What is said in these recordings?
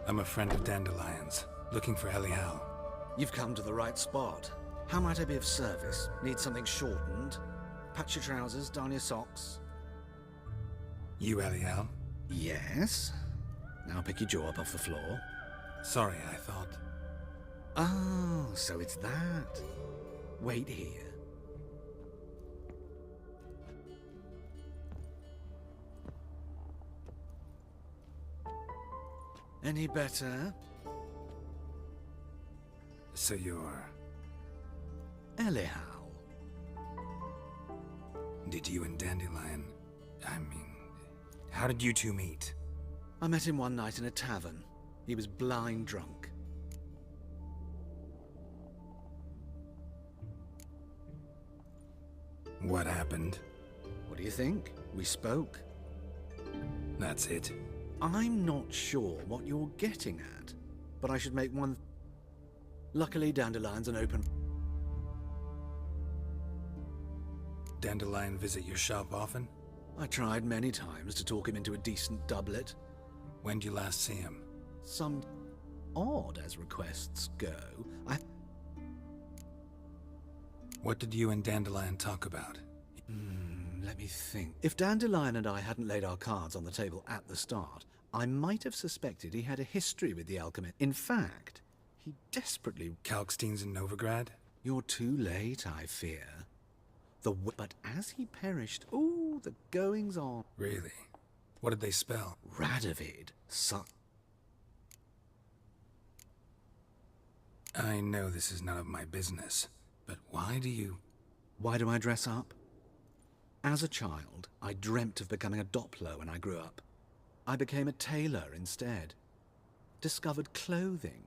I'm a friend of Dandelion's, looking for Elial. You've come to the right spot. How might I be of service? Need something shortened? Patch your trousers, darn your socks. You Elial? Yes? Now pick your jaw up off the floor. Sorry, I thought... Oh, so it's that. Wait here. Any better? So you're... Elial. Did you and Dandelion... how did you two meet? I met him one night in a tavern. He was blind drunk. What happened? What do you think? We spoke. That's it? I'm not sure what you're getting at, but I should make one... Luckily, Dandelion's an open... Dandelion visit your shop often? I tried many times to talk him into a decent doublet. When'd you last see him? Some odd as requests go. What did you and Dandelion talk about? Let me think. If Dandelion and I hadn't laid our cards on the table at the start, I might have suspected he had a history with the alchemist. In fact, he desperately... Kalkstein's in Novigrad? You're too late, I fear. But as he perished, ooh, the goings on. Really? What did they spell? Radovid, I know this is none of my business, but why do you... Why do I dress up? As a child, I dreamt of becoming a Doppler when I grew up. I became a tailor instead. Discovered clothing.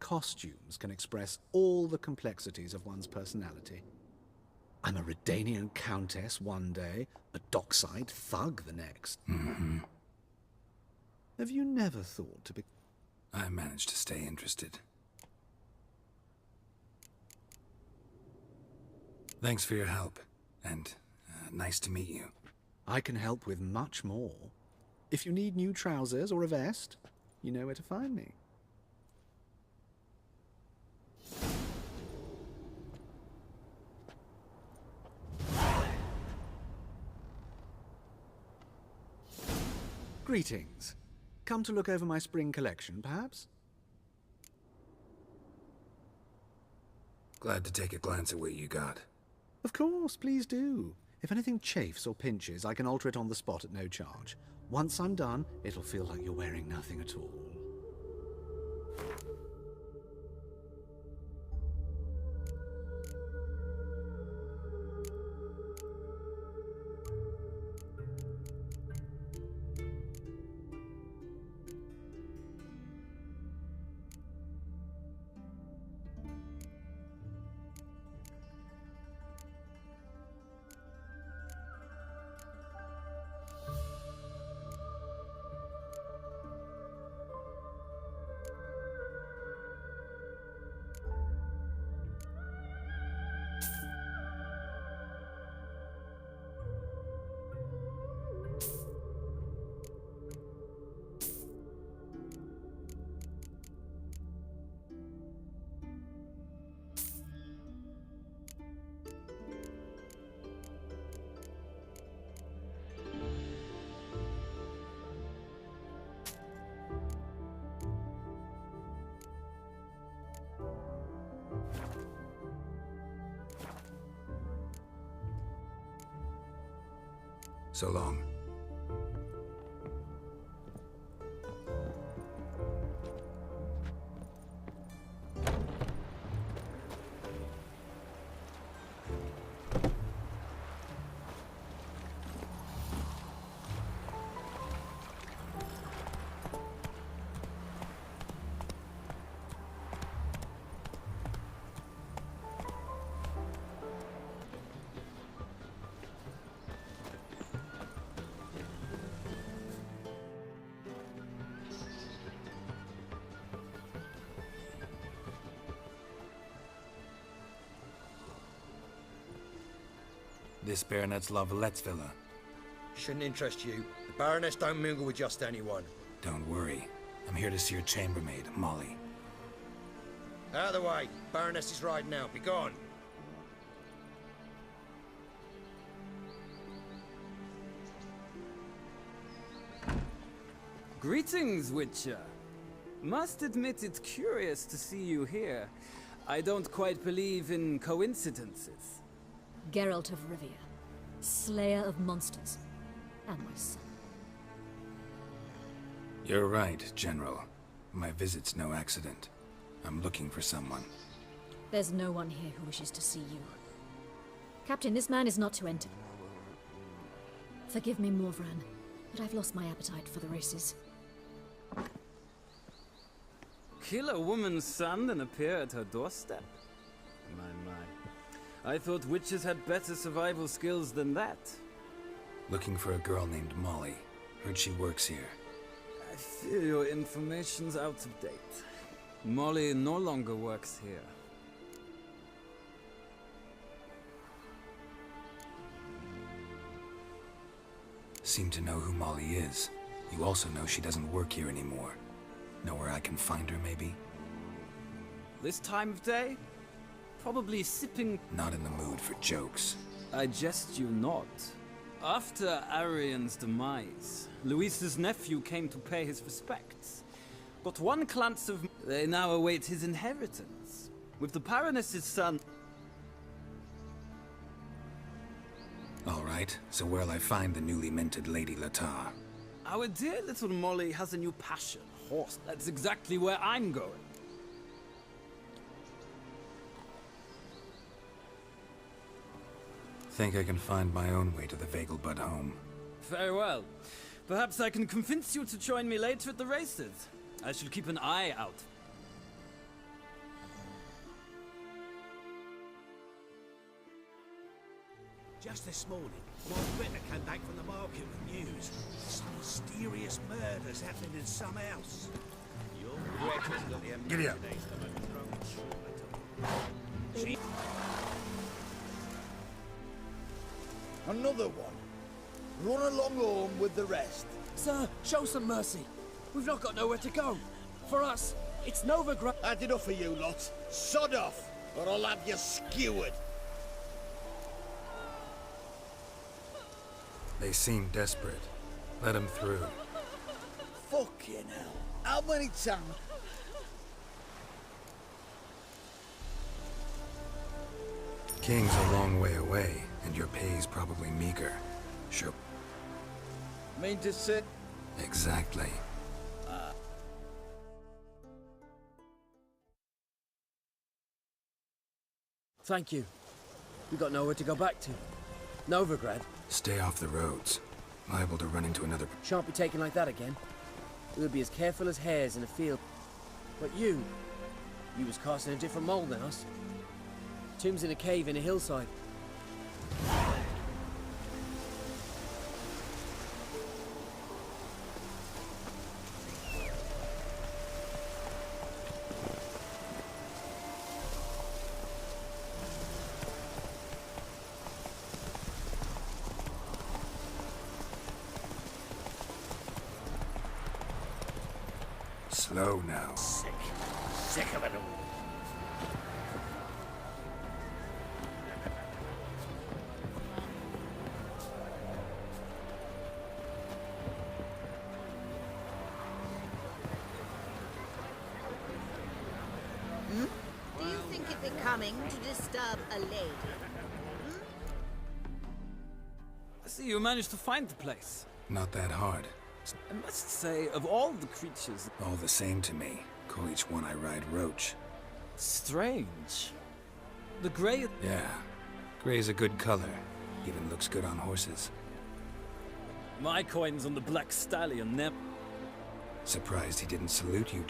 Costumes can express all the complexities of one's personality. I'm a Redanian countess one day, a dockside thug the next. Have you never thought to be... I managed to stay interested. Thanks for your help, and nice to meet you. I can help with much more. If you need new trousers or a vest, you know where to find me. Greetings. Come to look over my spring collection, perhaps? Glad to take a glance at what you got. Of course, please do. If anything chafes or pinches, I can alter it on the spot at no charge. Once I'm done, it'll feel like you're wearing nothing at all. So long. This Baronet's La Valettes villa. Shouldn't interest you. The Baroness don't mingle with just anyone. Don't worry. I'm here here to see your chambermaid, Molly. Out of the way. Baroness is riding out. Be gone. Greetings, Witcher. Must admit it's curious to see you here. I don't quite believe in coincidences. Geralt of Rivia, slayer of monsters, and my son. You're right, General. My visit's no accident. I'm looking for someone. There's no one here who wishes to see you. Captain, this man is not to enter. Forgive me, Morvran, but I've lost my appetite for the races. Kill a woman's son and appear at her doorstep? My. I thought witches had better survival skills than that. Looking for a girl named Molly. Heard she works here. I fear your information's out of date. Molly no longer works here. Seem to know who Molly is. You also know she doesn't work here anymore. Know where I can find her, maybe? This time of day? Probably sipping... Not in the mood for jokes. I jest you not. After Arian's demise, Luis's nephew came to pay his respects. Got one glance of... They now await his inheritance. With the Baroness's son... All right, so where'll I find the newly minted Lady Latar? Our dear little Molly has a new passion, horse. That's exactly where I'm going. Think I can find my own way to the Vegelbud home. Very well. Perhaps I can convince you to join me later at the races. I shall keep an eye out. Just this morning, my Britta came back from the market with news. Some mysterious murders happening in some house. Your Britta's got the Giddy up. She... Another one. Run along home with the rest. Sir, show some mercy. We've not got nowhere to go. For us, it's Novigrad. Had enough of you lot. Sod off, or I'll have you skewered. They seem desperate. Let them through. Fucking hell. How many times? King's a long way away, and your pay's probably meager. Sure. Mean to sit? Exactly. Thank you. We've got nowhere to go back to. Novigrad. Stay off the roads. Liable to run into another... Shan't be taken like that again. We'll be as careful as hares in a field. But you was cast in a different mold than us. Tombs in a cave in a hillside. Slow now. Sick. Sick of it all. Do you think it becoming to disturb a lady? I see you managed to find the place. Not that hard. I must say, of all the creatures... All the same to me. Call each one I ride Roach. Strange. The grey... Yeah. Gray's a good color. Even looks good on horses. My coin's on the Black Stallion, never... Surprised he didn't salute you.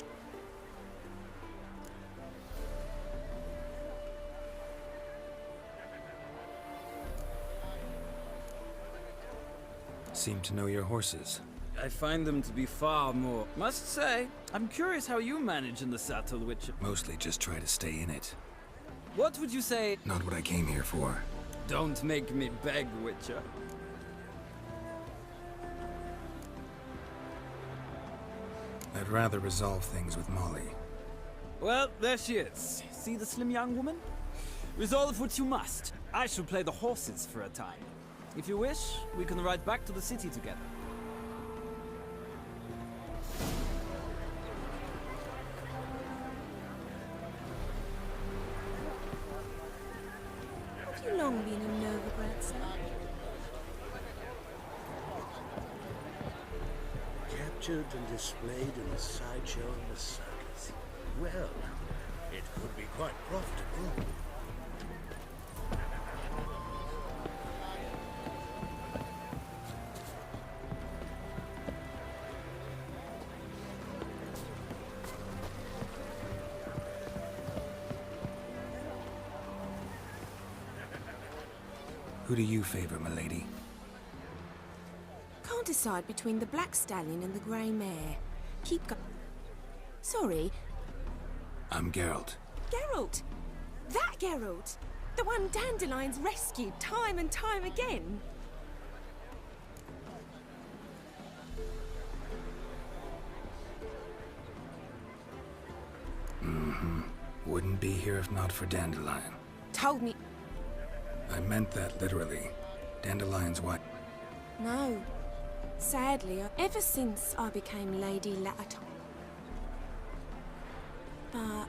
Seem to know your horses. I find them to be far more... Must say, I'm curious how you manage in the Saddle, Witcher. Mostly just try to stay in it. What would you say... Not what I came here for. Don't make me beg, Witcher. I'd rather resolve things with Molly. Well, there she is. See the slim young woman? Resolve what you must. I shall play the horses for a time. If you wish, we can ride back to the city together. Have you long been a Novigrad, sir? Captured and displayed in a sideshow in the circus. Well, it could be quite profitable. Who do you favor, milady? Can't decide between the black stallion and the grey mare. Keep go. Sorry, I'm Geralt. Geralt! That Geralt! The one Dandelion's rescued time and time again! Wouldn't be here if not for Dandelion. Told me... I meant that literally. Dandelion's what? No. Sadly, ever since I became Lady Lataton. But...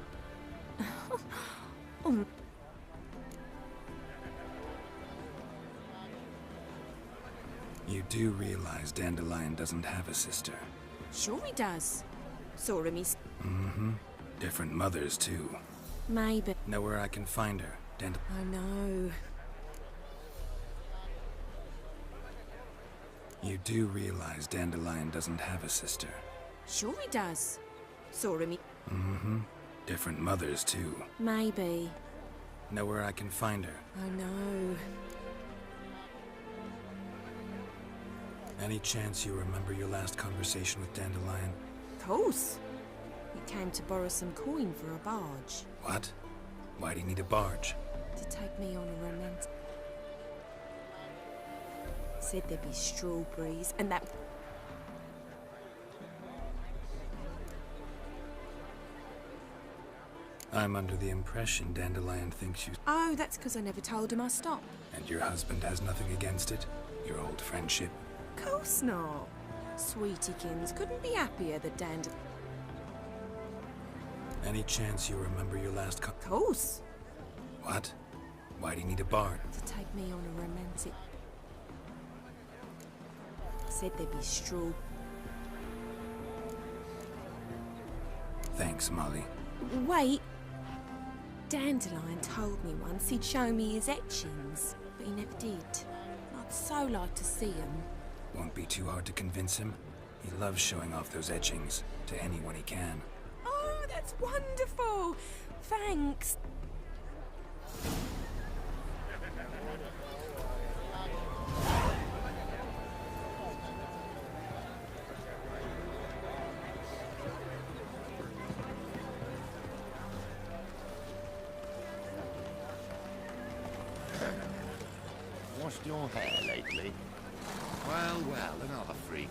You do realize Dandelion doesn't have a sister. Sure he does. Saw him, he's... Different mothers, too. Maybe. Know where I can find her, I know. You do realize Dandelion doesn't have a sister. Sure he does. Saw him, Different mothers, too. Maybe. Know where I can find her. I know. Any chance you remember your last conversation with Dandelion? Of course. He came to borrow some coin for a barge. What? Why do you need a barge? To take me on a romantic... Said there'd be strawberries and that... I'm under the impression Dandelion thinks you... Oh, that's because I never told him I stopped. And your husband has nothing against it? Your old friendship? Of course not. Sweetiekins couldn't be happier that Any chance you remember your last Of course. What? Why do you need a barge? To take me on a romantic... Said there'd be Thanks, Molly. Wait. Dandelion told me once he'd show me his etchings, but he never did. I'd so like to see them. Won't be too hard to convince him. He loves showing off those etchings to anyone he can. Oh, that's wonderful! Thanks. Washed your hair lately? Well, well, another freak.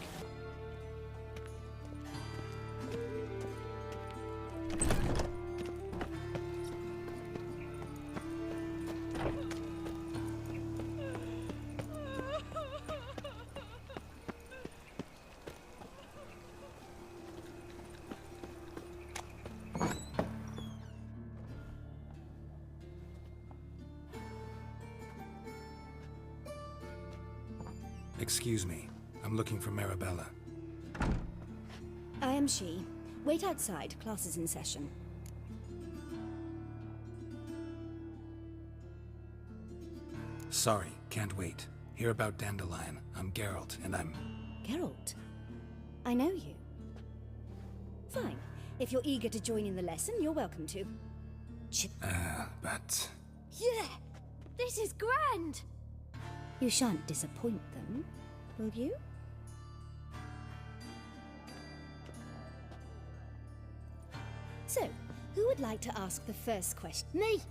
Excuse me. I'm looking for Marabella. I am she. Wait outside. Class is in session. Sorry, can't wait. Hear about Dandelion. I'm Geralt, and I'm... Geralt? I know you. Fine. If you're eager to join in the lesson, you're welcome to. But... Yeah! This is grand! You shan't disappoint them, will you? So, who would like to ask the first question? Me!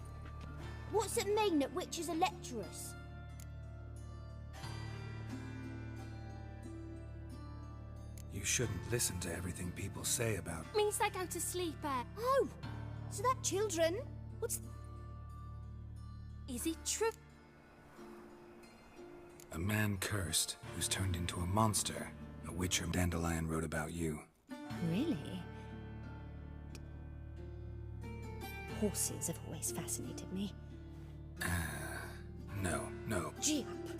What's it mean that witches are lecturers? You You shouldn't listen to everything people say about... Means they go to sleep at... Oh! So that children... What's... Is it true? A man cursed, who's turned into a monster. A witcher Dandelion wrote about you. Really? Horses have always fascinated me. No. Gee up!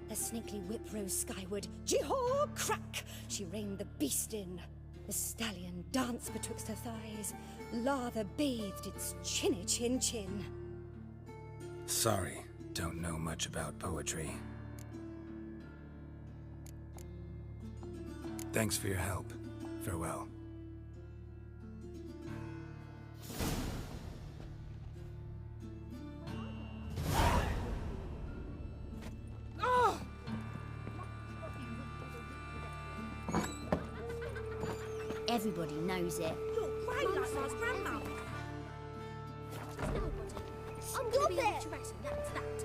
The snaky whip rose skyward. Gee-haw! Crack! She reined the beast in. The stallion danced betwixt her thighs. Lather bathed its chinny chin. Sorry, don't know much about poetry. Thanks for your help. Farewell. Everybody knows it. You're grey like my grandma. I'm gonna be a witch, that's that.